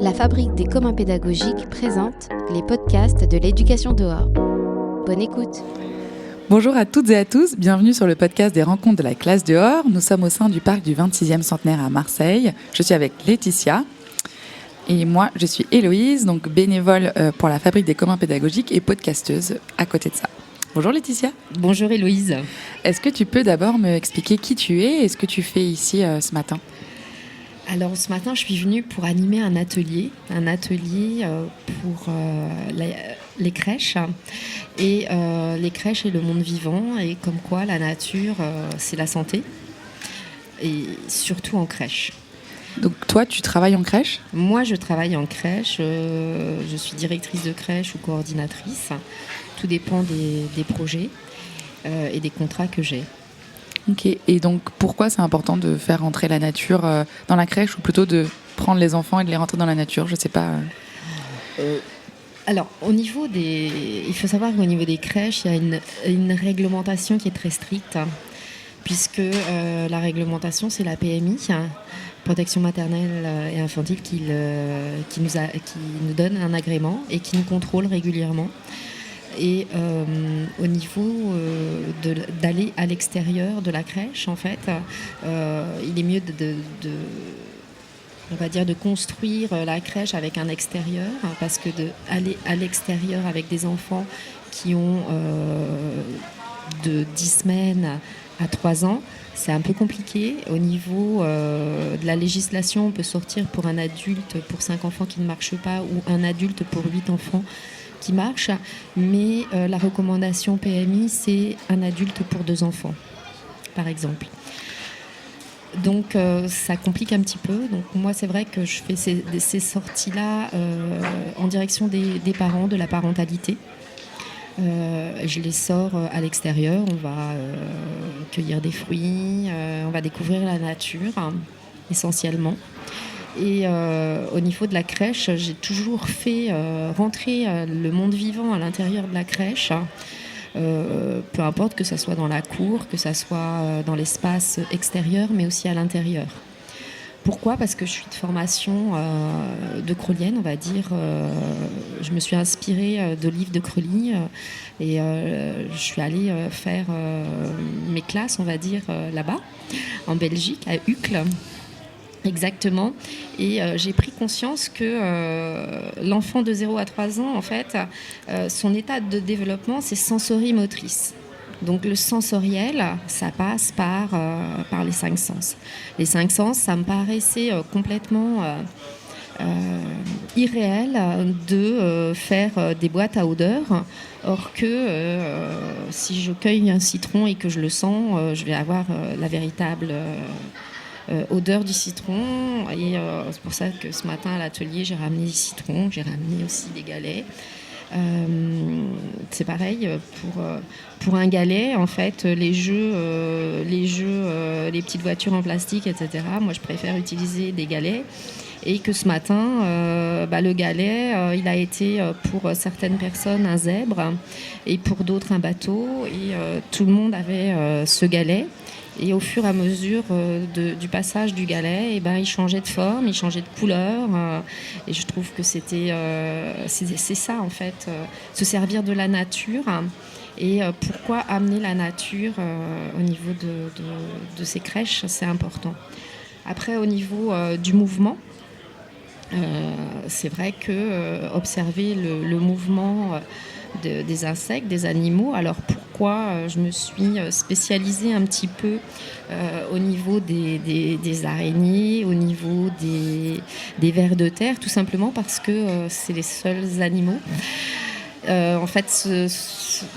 La Fabrique des communs pédagogiques présente les podcasts de l'éducation dehors. Bonne écoute. Bonjour à toutes et à tous, bienvenue sur le podcast des rencontres de la classe dehors. Nous sommes au sein du parc du 26e centenaire à Marseille. Je suis avec Laetitia et moi je suis Héloïse, donc bénévole pour la Fabrique des communs pédagogiques et podcasteuse à côté de ça. Bonjour Laetitia. Bonjour Héloïse. Est-ce que tu peux d'abord me expliquer qui tu es et ce que tu fais ici ce matin ? Alors ce matin, je suis venue pour animer un atelier pour les crèches et les crèches et le monde vivant, et comme quoi la nature, c'est la santé, et surtout en crèche. Donc toi, tu travailles en crèche ? Moi, je travaille en crèche, je suis directrice de crèche ou coordinatrice, tout dépend des projets et des contrats que j'ai. Ok, et donc pourquoi c'est important de faire rentrer la nature dans la crèche, ou plutôt de prendre les enfants et de les rentrer dans la nature ? Je sais pas. Alors, il faut savoir qu'au niveau des crèches, il y a une réglementation qui est très stricte, puisque la réglementation, c'est la PMI, protection maternelle et infantile, qui nous donne un agrément et qui nous contrôle régulièrement. Et au niveau d'aller à l'extérieur de la crèche, en fait, il est mieux on va dire de construire la crèche avec un extérieur, parce que d'aller à l'extérieur avec des enfants qui ont de 10 semaines à 3 ans, c'est un peu compliqué. Au niveau de la législation, on peut sortir pour un adulte pour 5 enfants qui ne marchent pas, ou un adulte pour 8 enfants qui marche, mais la recommandation PMI, c'est un adulte pour 2 enfants, par exemple. Donc ça complique un petit peu. Donc moi, c'est vrai que je fais ces sorties-là en direction des parents, de la parentalité. Je les sors à l'extérieur, on va cueillir des fruits, on va découvrir la nature, essentiellement. Et au niveau de la crèche, j'ai toujours fait rentrer le monde vivant à l'intérieur de la crèche, peu importe que ça soit dans la cour, que ça soit dans l'espace extérieur, mais aussi à l'intérieur. Pourquoi ? Parce que je suis de formation de crolienne, on va dire. Je me suis inspirée de livres de Crolly et je suis allée faire mes classes, on va dire, là-bas, en Belgique, à Uccle. Exactement. Et j'ai pris conscience que l'enfant de 0 à 3 ans, en fait, son état de développement, c'est sensorimotrice. Donc le sensoriel, ça passe par les 5 sens. Les 5 sens, ça me paraissait complètement irréel de faire des boîtes à odeurs. Or que si je cueille un citron et que je le sens, je vais avoir la véritable odeur du citron. Et c'est pour ça que ce matin à l'atelier, j'ai ramené des citrons, j'ai ramené aussi des galets. C'est pareil pour un galet, en fait, les petites voitures en plastique, etc. Moi, je préfère utiliser des galets. Et que ce matin, le galet, il a été pour certaines personnes un zèbre et pour d'autres un bateau. Et tout le monde avait ce galet. Et au fur et à mesure du passage du galet, il changeait de forme, il changeait de couleur. Et je trouve que c'est ça, en fait, se servir de la nature. Et pourquoi amener la nature au niveau de ces crèches, c'est important. Après, au niveau du mouvement, c'est vrai que observer le mouvement des insectes, des animaux. Alors pourquoi je me suis spécialisée un petit peu au niveau des araignées, au niveau des vers de terre, tout simplement parce que c'est les seuls animaux. En fait,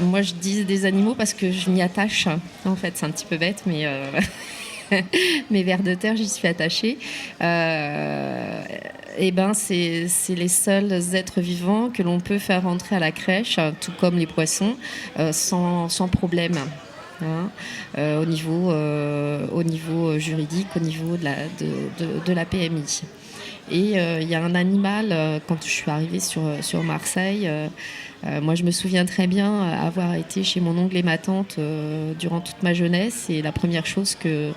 moi je dis des animaux parce que je m'y attache. En fait, c'est un petit peu bête, mais mes vers de terre, j'y suis attachée. C'est les seuls êtres vivants que l'on peut faire rentrer à la crèche, tout comme les poissons, sans problème. Au niveau juridique, au niveau de la PMI. Et il y a un animal, quand je suis arrivée sur Marseille, moi je me souviens très bien avoir été chez mon oncle et ma tante durant toute ma jeunesse, et la première chose que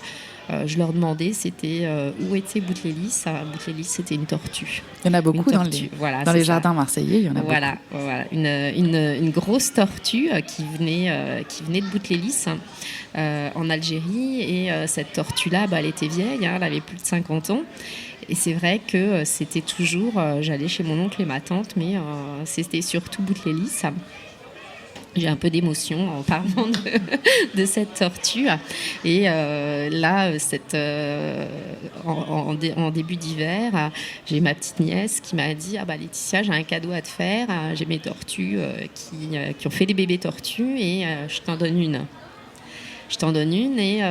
je leur demandais, c'était où était Boutelélis. Boutelélis, c'était une tortue. Il y en a beaucoup dans les jardins marseillais. Il y en a beaucoup. Voilà, une grosse tortue qui venait de Boutelélis en Algérie. Et cette tortue-là, elle était vieille, elle avait plus de 50 ans. Et c'est vrai que c'était toujours, j'allais chez mon oncle et ma tante, mais c'était surtout Boutelélis. J'ai un peu d'émotion en parlant de cette tortue. Et là, en début d'hiver, j'ai ma petite nièce qui m'a dit Laetitia, j'ai un cadeau à te faire. J'ai mes tortues qui ont fait des bébés tortues et je t'en donne une. Je t'en donne une et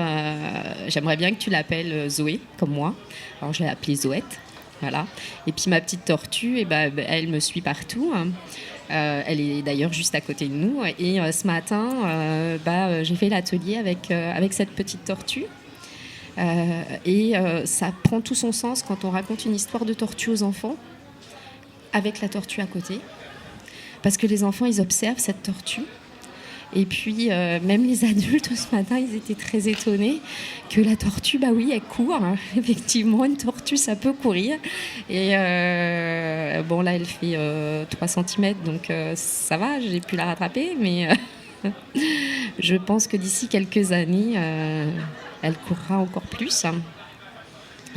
j'aimerais bien que tu l'appelles Zoé, comme moi. Alors, je l'ai appelée Zoette. Voilà. Et puis, ma petite tortue, elle me suit partout. Elle est d'ailleurs juste à côté de nous. Et ce matin, j'ai fait l'atelier avec cette petite tortue. Et ça prend tout son sens quand on raconte une histoire de tortue aux enfants, avec la tortue à côté. Parce que les enfants, ils observent cette tortue. Et puis, même les adultes, ce matin, ils étaient très étonnés que la tortue, elle court. Effectivement, une tortue, ça peut courir. Et là, elle fait 3 cm, donc ça va, j'ai pu la rattraper. Mais je pense que d'ici quelques années, elle courra encore plus.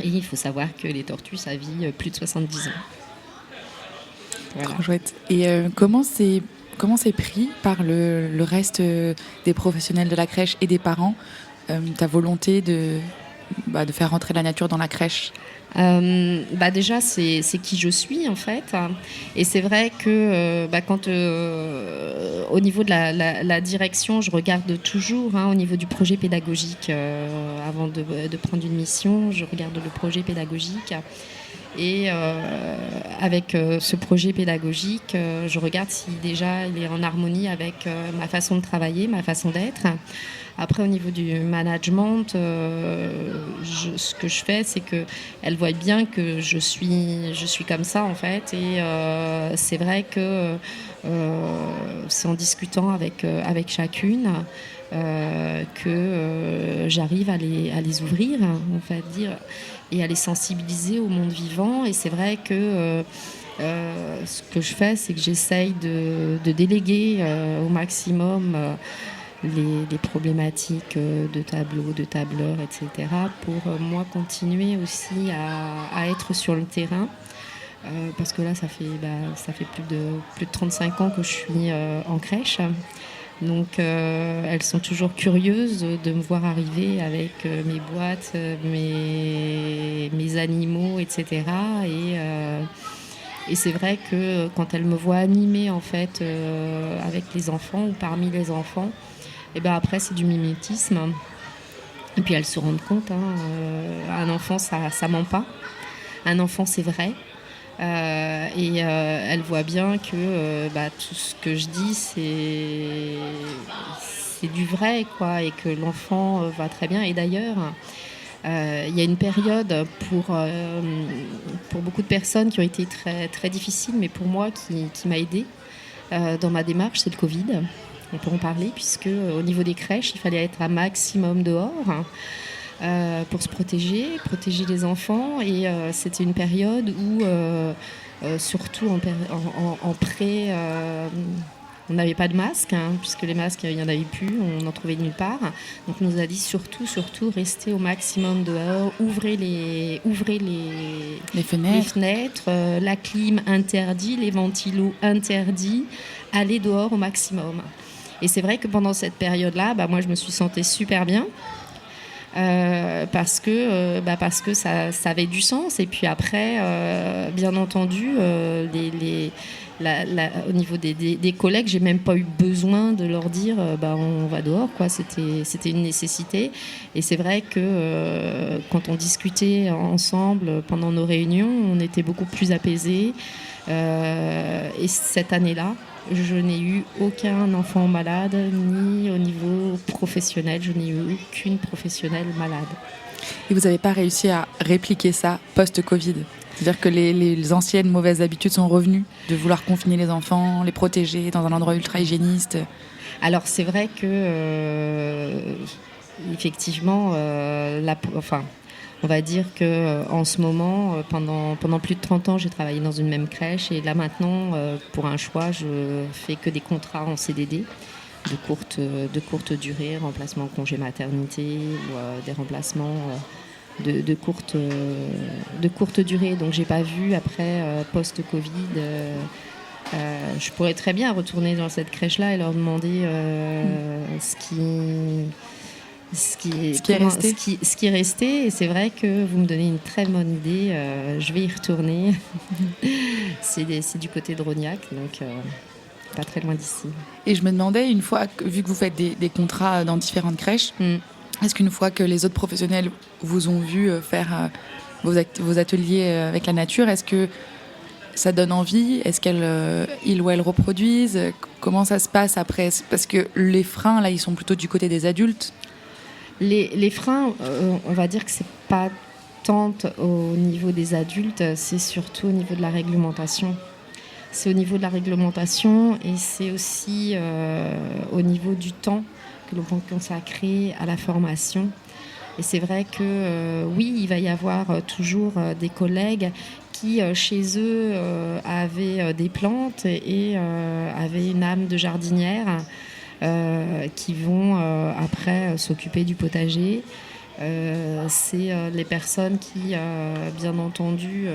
Et il faut savoir que les tortues, ça vit plus de 70 ans. Voilà. Trop chouette. Et comment c'est pris par le reste des professionnels de la crèche et des parents, ta volonté de faire rentrer la nature dans la crèche? Déjà, c'est qui je suis, en fait. Et c'est vrai que quand au niveau de la direction, je regarde toujours, au niveau du projet pédagogique, avant de prendre une mission, je regarde le projet pédagogique. Et avec ce projet pédagogique, je regarde si déjà il est en harmonie avec ma façon de travailler, ma façon d'être. Après, au niveau du management, ce que je fais, c'est qu'elle voit bien que je suis comme ça, en fait. Et c'est vrai que c'est en discutant avec chacune que j'arrive à les ouvrir, on va dire, et à les sensibiliser au monde vivant. Et c'est vrai que ce que je fais, c'est que j'essaye de déléguer au maximum les problématiques de tableaux, de tableurs, etc. pour moi continuer aussi à être sur le terrain. Parce que là, ça fait plus de 35 ans que je suis en crèche. Donc, elles sont toujours curieuses de me voir arriver avec mes boîtes, mes animaux, etc. Et c'est vrai que quand elles me voient animer, en fait, avec les enfants ou parmi les enfants, après, c'est du mimétisme. Et puis, elles se rendent compte, un enfant, ça ment pas. Un enfant, c'est vrai. Et elle voit bien que tout ce que je dis, c'est du vrai, quoi, et que l'enfant va très bien. Et d'ailleurs, il y a une période pour beaucoup de personnes qui ont été très, très difficiles, mais pour moi, qui m'a aidée dans ma démarche, c'est le Covid. On peut en parler, puisque au niveau des crèches, il fallait être un maximum dehors. Pour se protéger les enfants. Et c'était une période où, surtout en pré, on n'avait pas de masques, puisque les masques, il n'y en avait plus, on n'en trouvait nulle part. Donc on nous a dit surtout, restez au maximum dehors, ouvrez les fenêtres, la clim interdit, les ventilos interdits, allez dehors au maximum. Et c'est vrai que pendant cette période-là, moi je me suis sentie super bien. Parce que ça avait du sens. Et puis après, bien entendu, au niveau des collègues, j'ai même pas eu besoin de leur dire on va dehors, quoi. C'était une nécessité. Et c'est vrai que quand on discutait ensemble pendant nos réunions, on était beaucoup plus apaisés. Et cette année-là, je n'ai eu aucun enfant malade, ni au niveau professionnel, je n'ai eu aucune professionnelle malade. Et vous n'avez pas réussi à répliquer ça post-Covid? C'est-à-dire que les anciennes mauvaises habitudes sont revenues, de vouloir confiner les enfants, les protéger dans un endroit ultra hygiéniste? Alors c'est vrai que effectivement, on va dire qu'en ce moment, pendant plus de 30 ans, j'ai travaillé dans une même crèche. Et là maintenant, pour un choix, je fais que des contrats en CDD de courte durée, remplacement en congé maternité ou des remplacements de courte durée. Donc j'ai pas vu après post-Covid. Je pourrais très bien retourner dans cette crèche-là et leur demander ce qui est resté. Et c'est vrai que vous me donnez une très bonne idée. Je vais y retourner. c'est du côté de Rognac, donc pas très loin d'ici. Et je me demandais, une fois, vu que vous faites des contrats dans différentes crèches, est-ce qu'une fois que les autres professionnels vous ont vu faire vos ateliers avec la nature, est-ce que ça donne envie? Est-ce qu'ils ou elles reproduisent? Comment ça se passe après? Parce que les freins, là, ils sont plutôt du côté des adultes. Les freins, on va dire que c'est pas tant au niveau des adultes, c'est surtout au niveau de la réglementation. C'est au niveau de la réglementation et c'est aussi au niveau du temps que l'on peut consacrer à la formation. Et c'est vrai que oui, il va y avoir toujours des collègues qui, chez eux, avaient des plantes et avaient une âme de jardinière qui vont après s'occuper du potager. C'est les personnes qui, bien entendu,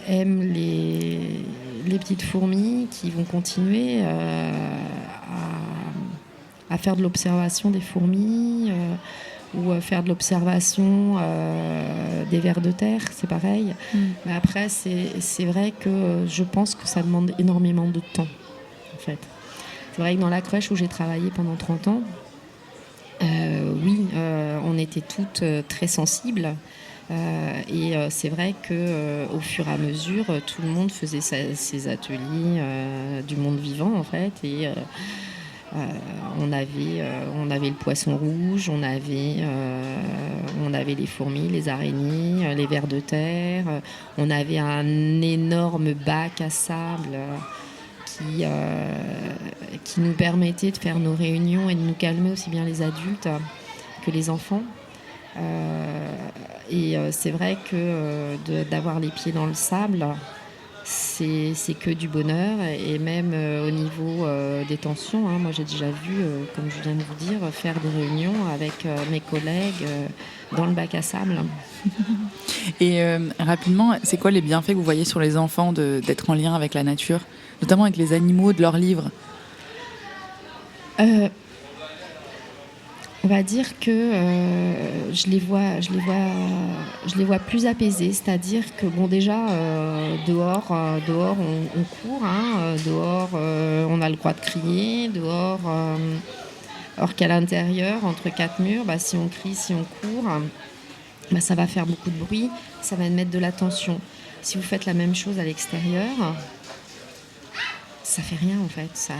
aiment les petites fourmis, qui vont continuer à faire de l'observation des fourmis ou faire de l'observation des vers de terre, c'est pareil. Mais après, c'est vrai que je pense que ça demande énormément de temps, en fait. C'est vrai que dans la crèche où j'ai travaillé pendant 30 ans, on était toutes très sensibles. Et c'est vrai qu'au fur et à mesure, tout le monde faisait ses ateliers du monde vivant, en fait. Et on avait le poisson rouge, on avait les fourmis, les araignées, les vers de terre. On avait un énorme bac à sable qui nous permettait de faire nos réunions et de nous calmer aussi bien les adultes que les enfants. C'est vrai que d'avoir les pieds dans le sable, c'est que du bonheur. Et même au niveau des tensions, moi j'ai déjà vu, comme je viens de vous dire, faire des réunions avec mes collègues dans le bac à sable. Et rapidement, c'est quoi les bienfaits que vous voyez sur les enfants d'être en lien avec la nature, notamment avec les animaux de leurs livres? On va dire que je les vois plus apaisés, c'est-à-dire que bon déjà dehors on court, dehors on a le droit de crier, dehors or qu'à l'intérieur entre quatre murs, si on crie, si on court, ça va faire beaucoup de bruit, ça va mettre de la tension. Si vous faites la même chose à l'extérieur, ça fait rien en fait.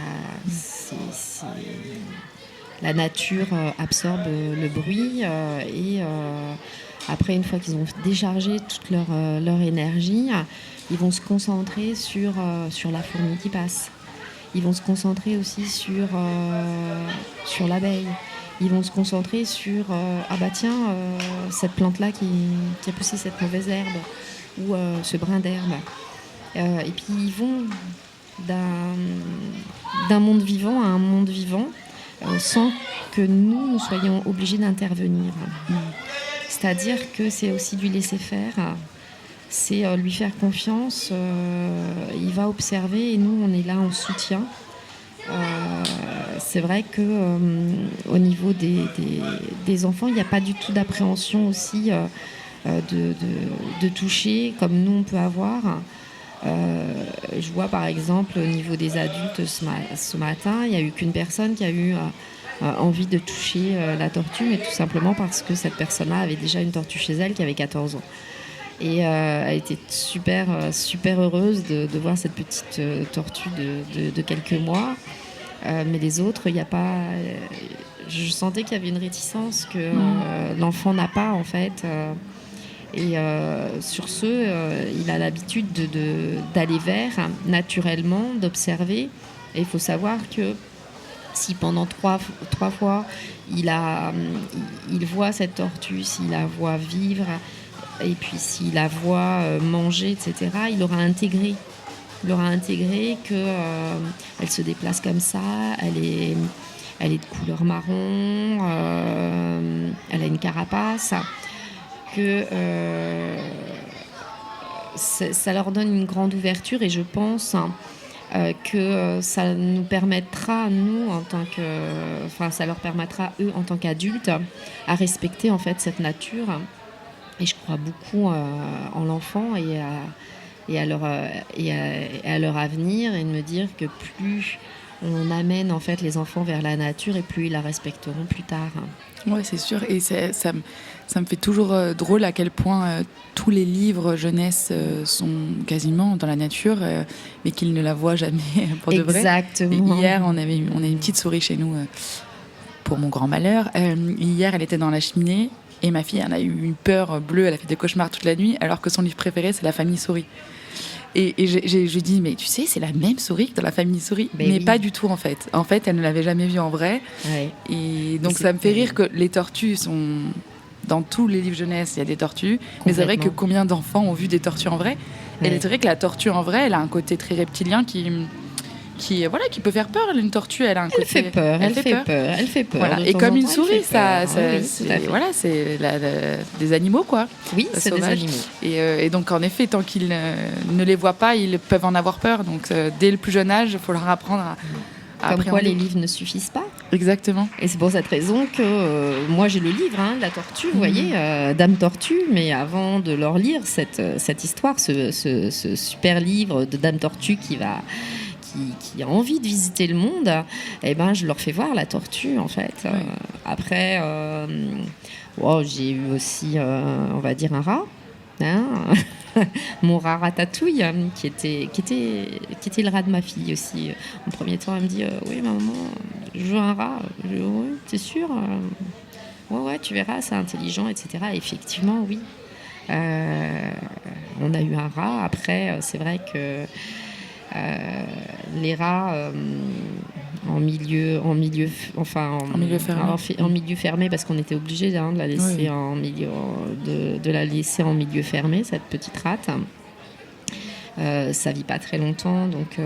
La nature absorbe le bruit et après, une fois qu'ils ont déchargé toute leur énergie, ils vont se concentrer sur la fourmi qui passe. Ils vont se concentrer aussi sur l'abeille. Ils vont se concentrer sur cette plante-là qui a poussé cette mauvaise herbe ou ce brin d'herbe. Et puis ils vont d'un monde vivant à un monde vivant. Sans que nous soyons obligés d'intervenir. C'est-à-dire que c'est aussi du laisser faire, c'est lui faire confiance, il va observer et nous on est là en soutien. C'est vrai qu'au niveau des enfants, il n'y a pas du tout d'appréhension aussi de toucher comme nous on peut avoir. Je vois par exemple au niveau des adultes ce matin, il n'y a eu qu'une personne qui a eu envie de toucher la tortue, mais tout simplement parce que cette personne-là avait déjà une tortue chez elle qui avait 14 ans. Et elle était super heureuse de voir cette petite tortue de quelques mois. Mais les autres, il n'y a pas... je sentais qu'il y avait une réticence que l'enfant n'a pas en fait. Et sur ce, il a l'habitude d'aller vers naturellement, d'observer. Et il faut savoir que Si pendant trois fois, il voit cette tortue, s'il la voit vivre, et puis s'il la voit manger, etc., il aura intégré qu'elle se déplace comme ça, elle est de couleur marron, elle a une carapace, que ça leur donne une grande ouverture, et je pense que ça nous permettra, ça leur permettra, eux, en tant qu'adultes, à respecter en fait cette nature. Et je crois beaucoup en l'enfant et à leur avenir, et de me dire que plus on amène en fait les enfants vers la nature, et plus ils la respecteront plus tard. Oui, c'est sûr. Et ça me fait toujours drôle à quel point tous les livres jeunesse sont quasiment dans la nature, mais qu'ils ne la voient jamais pour de vrai. Exactement. Et hier, on a une petite souris chez nous, pour mon grand malheur. Hier, elle était dans la cheminée, et ma fille, elle a eu une peur bleue, elle a fait des cauchemars toute la nuit, alors que son livre préféré, c'est La Famille Souris. Et je dis, mais tu sais, c'est la même souris que dans La Famille Souris. Mais oui. Pas du tout, en fait. En fait, elle ne l'avait jamais vue en vrai. Ouais. Et donc, ça me fait rire que les tortues sont... Dans tous les livres jeunesse, il y a des tortues. Mais c'est vrai que combien d'enfants ont vu des tortues en vrai ? Ouais. Et c'est vrai que la tortue en vrai, elle a un côté très reptilien qui peut faire peur. Une tortue, elle a un côté... Elle fait peur. Voilà. Et comme une souris, c'est des animaux, quoi. Oui, c'est des animaux. Et donc, en effet, tant qu'ils ne les voient pas, ils peuvent en avoir peur. Donc, dès le plus jeune âge, il faut leur apprendre à comme quoi les livres ne suffisent pas. Exactement. Et c'est pour cette raison que moi j'ai le livre, la tortue, vous voyez, Dame Tortue, mais avant de leur lire cette histoire, ce super livre de Dame Tortue qui a envie de visiter le monde, eh ben, je leur fais voir la tortue, en fait. Oui. Après, j'ai eu aussi, on va dire, un rat. Mon rat Ratatouille, qui était le rat de ma fille aussi. En premier temps, elle me dit oui, maman, je veux un rat. Je dis, oui, t'es sûre? Ouais, tu verras, c'est intelligent, etc. Et effectivement, oui. On a eu un rat. Après, c'est vrai que les rats en milieu fermé, parce qu'on était obligé de la laisser de la laisser en milieu fermé, cette petite rate. Ça vit pas très longtemps, donc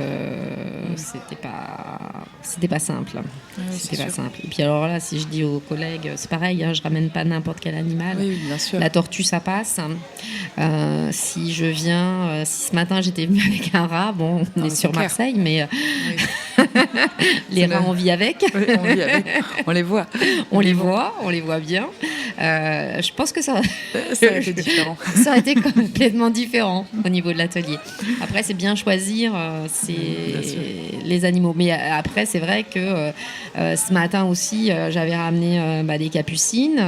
c'était pas simple. C'était pas simple. Et puis alors là, si je dis aux collègues, c'est pareil, je ramène pas n'importe quel animal. Oui, bien sûr. La tortue, ça passe. Si je viens, si ce matin j'étais venue avec un rat, bon, on est sur Marseille, mais les rats, on vit avec. Oui, on vit avec. On les voit. On les voit bien. Je pense que ça aurait été différent. Ça aurait été complètement différent au niveau de l'atelier. Après, c'est bien choisir les animaux. Mais après, c'est vrai que ce matin aussi, j'avais ramené des capucines,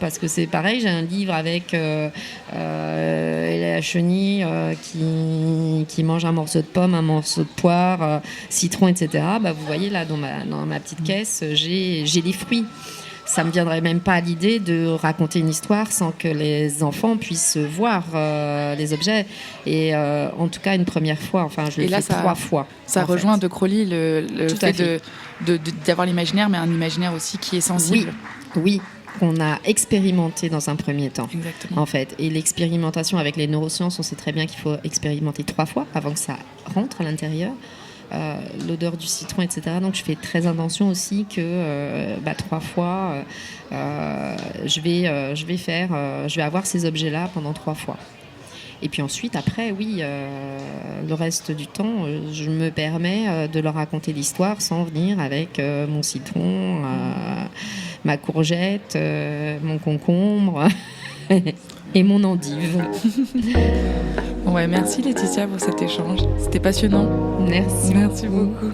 parce que c'est pareil, j'ai un livre avec la chenille qui mange un morceau de pomme, un morceau de poire, citron, etc. Vous voyez, là, dans ma petite caisse, j'ai les fruits. Ça me viendrait même pas à l'idée de raconter une histoire sans que les enfants puissent voir les objets. Et en tout cas, une première fois, je l'ai fait 3 fois. Ça rejoint De Crowley le fait d'avoir l'imaginaire, mais un imaginaire aussi qui est sensible. Oui. Qu'on a expérimenté dans un premier temps. Exactement. En fait. Et l'expérimentation avec les neurosciences, on sait très bien qu'il faut expérimenter 3 fois avant que ça rentre à l'intérieur. L'odeur du citron, etc. Donc je fais très attention aussi que 3 fois, je vais avoir ces objets-là pendant 3 fois. Et puis ensuite, après, oui, le reste du temps, je me permets de leur raconter l'histoire sans venir avec mon citron, ma courgette, mon concombre et mon endive. Ouais, merci Laetitia pour cet échange. C'était passionnant. Merci beaucoup.